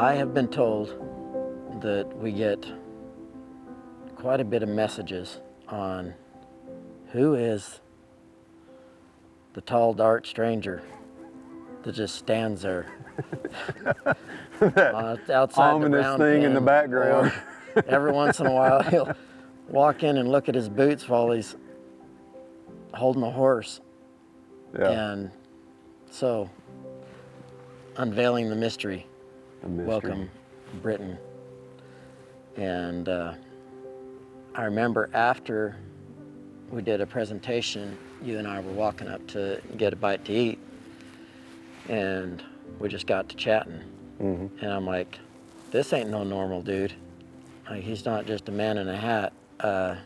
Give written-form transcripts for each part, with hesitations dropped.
I have been told that we get quite a bit of messages on who is the tall, dark stranger that just stands there outside the ominous round thing pen, in the background. or every once in a while he'll walk in and look at his boots while he's holding a horse. Yeah. And so, unveiling the mystery. Welcome, Britton. And I remember after we did a presentation, you and I were walking up to get a bite to eat, and we just got to chatting. And I'm like, this ain't no normal dude. Like, he's not just a man in a hat. And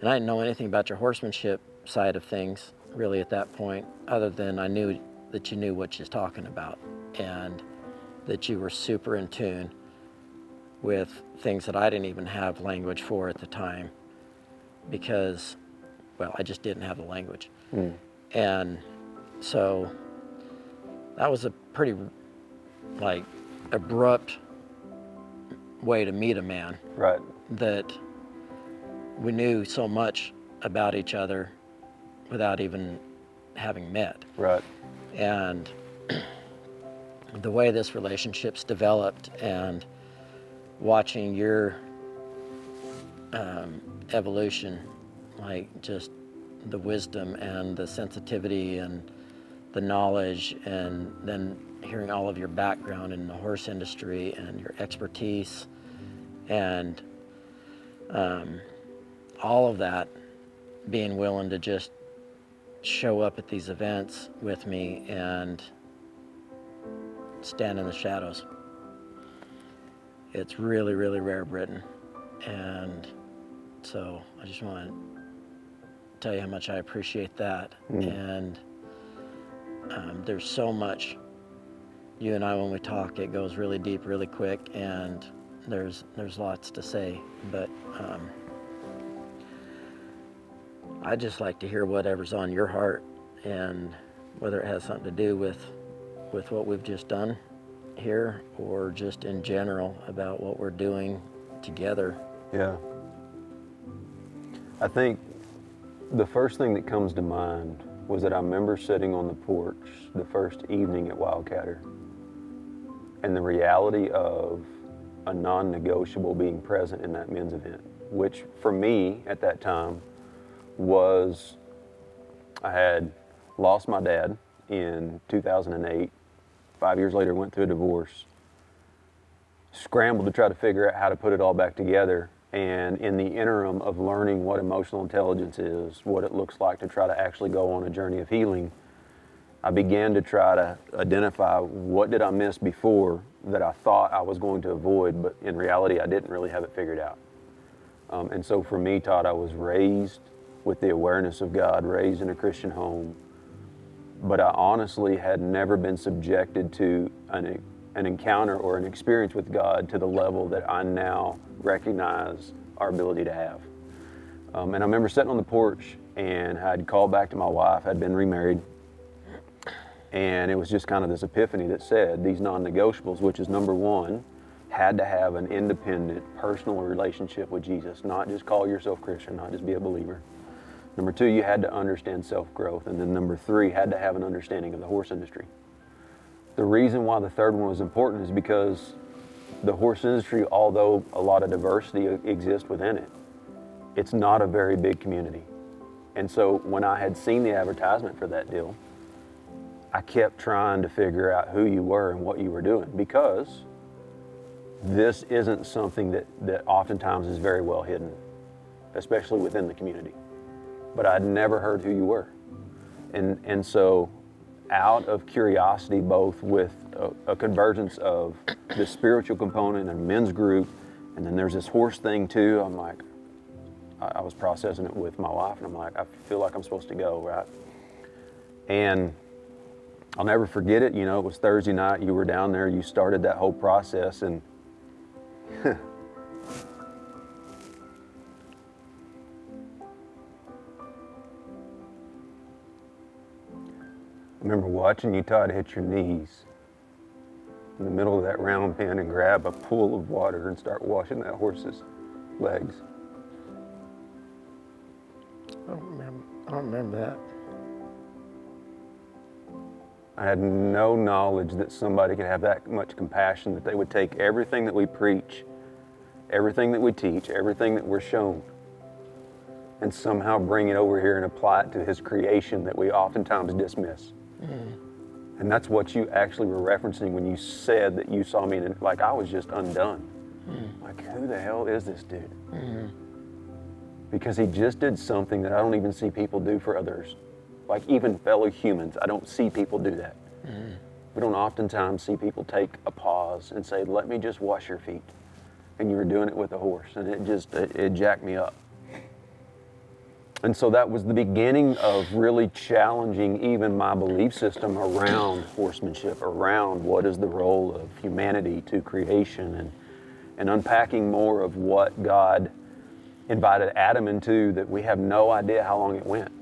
I didn't know anything about your horsemanship side of things really at that point, other than I knew that you knew what you're talking about, and that you were super in tune with things that I didn't even have language for at the time, because, well, I just didn't have the language. And so that was a pretty, like, abrupt way to meet a man. Right. That we knew so much about each other without even having met. Right. And the way this relationship's developed, and watching your evolution, like just the wisdom and the sensitivity and the knowledge, and then hearing all of your background in the horse industry and your expertise, and all of that, being willing to just show up at these events with me and stand in the shadows. It's really, really rare, Britton. And so I just want to tell you how much I appreciate that. And there's so much. You and I, when we talk, it goes really deep, really quick, and there's lots to say. But I'd just like to hear whatever's on your heart, and whether it has something to do with what we've just done here, or just in general about what we're doing together. Yeah. I think the first thing that comes to mind was that I remember sitting on the porch the first evening at Wildcatter, and the reality of a non-negotiable being present in that men's event, which for me at that time was, I had lost my dad in 2008. 5 years later, went through a divorce, scrambled to try to figure out how to put it all back together. And in the interim of learning what emotional intelligence is, what it looks like to try to actually go on a journey of healing, I began to try to identify what did I miss before that I thought I was going to avoid, but in reality, I didn't really have it figured out. And so for me, Todd, I was raised with the awareness of God, raised in a Christian home, but I honestly had never been subjected to an encounter or an experience with God to the level that I now recognize our ability to have. And I remember sitting on the porch, and I'd called back to my wife. I'd been remarried, and it was just kind of this epiphany that said these non-negotiables, which is number one, had to have an independent, personal relationship with Jesus, not just call yourself Christian, not just be a believer. Number two, you had to understand self-growth. And then number three, had to have an understanding of the horse industry. The reason why the third one was important is because the horse industry, although a lot of diversity exists within it, it's not a very big community. And so when I had seen the advertisement for that deal, I kept trying to figure out who you were and what you were doing, because this isn't something that oftentimes is very well hidden, especially within the community. But I'd never heard who you were. And so out of curiosity, both with a convergence of the spiritual component and men's group, and then there's this horse thing too, I'm like, I was processing it with my wife, and I'm like, I feel like I'm supposed to go, right? And I'll never forget it. You know, it was Thursday night, you were down there, you started that whole process, and I remember watching you, Todd, hit your knees in the middle of that round pen and grab a pool of water and start washing that horse's legs. I don't remember that. I had no knowledge that somebody could have that much compassion, that they would take everything that we preach, everything that we teach, everything that we're shown, and somehow bring it over here and apply it to his creation that we oftentimes dismiss. And that's what you actually were referencing when you said that you saw me, and like I was just undone. Like, who the hell is this dude? Because he just did something that I don't even see people do for others. Like even fellow humans, I don't see people do that. We don't oftentimes see people take a pause and say, let me just wash your feet. And you were doing it with a horse, and it jacked me up. And so that was the beginning of really challenging even my belief system around horsemanship, around what is the role of humanity to creation, and unpacking more of what God invited Adam into that we have no idea how long it went.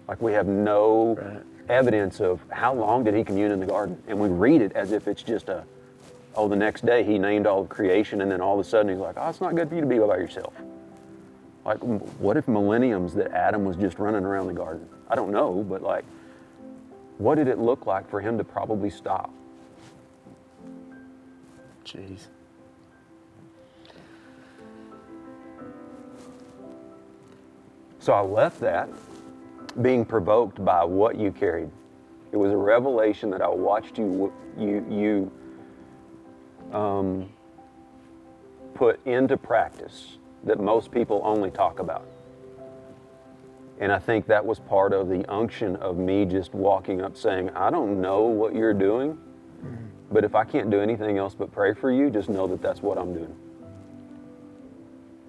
Like we have no evidence of how long did he commune in the garden. And we read it as if it's just the next day he named all of creation, and then all of a sudden he's like, oh, it's not good for you to be by yourself. Like, what if millenniums that Adam was just running around the garden? I don't know, but like, what did it look like for him to probably stop? Jeez. So I left that being provoked by what you carried. It was a revelation that I watched you put into practice that most people only talk about. And I think that was part of the unction of me just walking up saying, I don't know what you're doing, but if I can't do anything else but pray for you, just know that that's what I'm doing.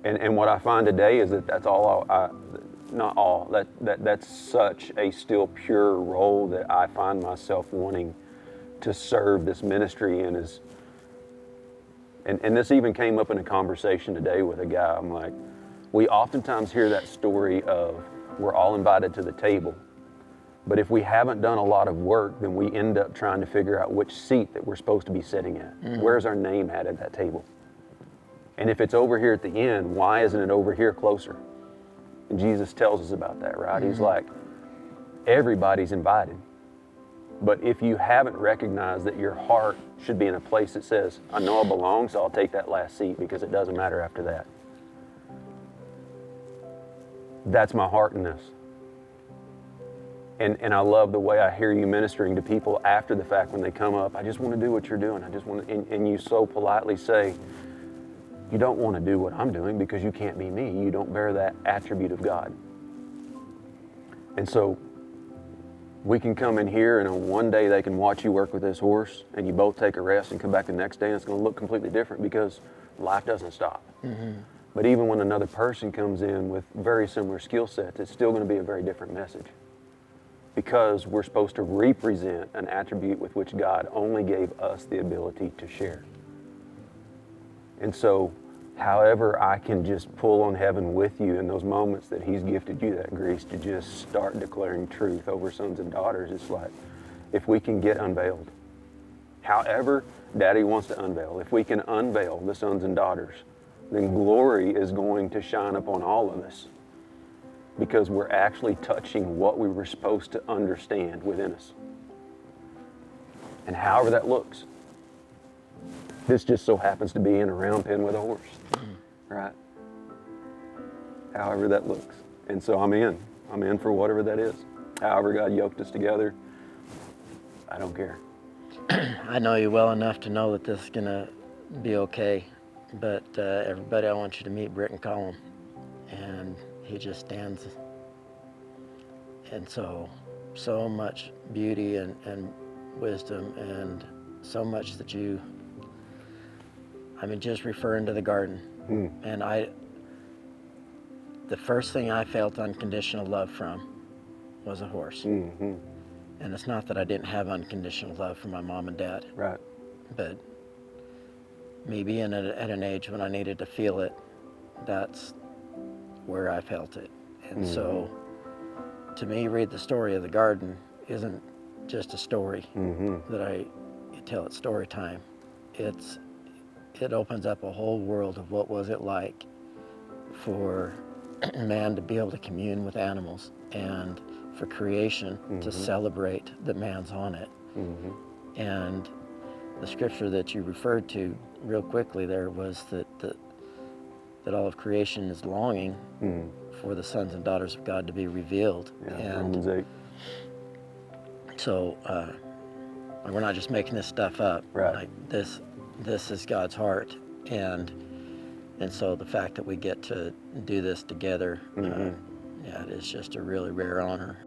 And what I find today is that that's all not all, that's such a still pure role that I find myself wanting to serve this ministry in is, and this even came up in a conversation today with a guy. I'm like, we oftentimes hear that story of we're all invited to the table, but if we haven't done a lot of work, then we end up trying to figure out which seat that we're supposed to be sitting at. Where's our name at that table? And if it's over here at the end, why isn't it over here closer? And Jesus tells us about that, right? He's like, everybody's invited. But if you haven't recognized that your heart should be in a place that says, I know I belong, so I'll take that last seat because it doesn't matter after that. That's my heart in this. And I love the way I hear you ministering to people after the fact when they come up. I just want to do what you're doing. I just want to, and you so politely say, you don't want to do what I'm doing because you can't be me. You don't bear that attribute of God. And so we can come in here and on one day they can watch you work with this horse and you both take a rest and come back the next day and it's going to look completely different because life doesn't stop. But even when another person comes in with very similar skill sets, it's still going to be a very different message because we're supposed to represent an attribute with which God only gave us the ability to share. And so, however I can just pull on heaven with you in those moments that he's gifted you that grace to just start declaring truth over sons and daughters, it's like, if we can get unveiled, however Daddy wants to unveil, if we can unveil the sons and daughters, then glory is going to shine upon all of us because we're actually touching what we were supposed to understand within us. And however that looks. This just so happens to be in a round pen with a horse, right? However that looks. And so I'm in for whatever that is. However God yoked us together, I don't care. I know you well enough to know that this is gonna be okay, but everybody, I want you to meet Britton Collum. And he just stands in so much beauty and wisdom and so much that you, just referring to the garden. And the first thing I felt unconditional love from was a horse. And it's not that I didn't have unconditional love for my mom and dad. Right. But me being at an age when I needed to feel it, that's where I felt it. And so, to me, read the story of the garden isn't just a story that I you tell it story time, it opens up a whole world of what was it like for man to be able to commune with animals, and for creation to celebrate that man's on it. And the scripture that you referred to real quickly there was that all of creation is longing for the sons and daughters of God to be revealed. Yeah, And Romans 8. so we're not just making this stuff up. Right. Like this is God's heart, and so the fact that we get to do this together, yeah, it is just a really rare honor.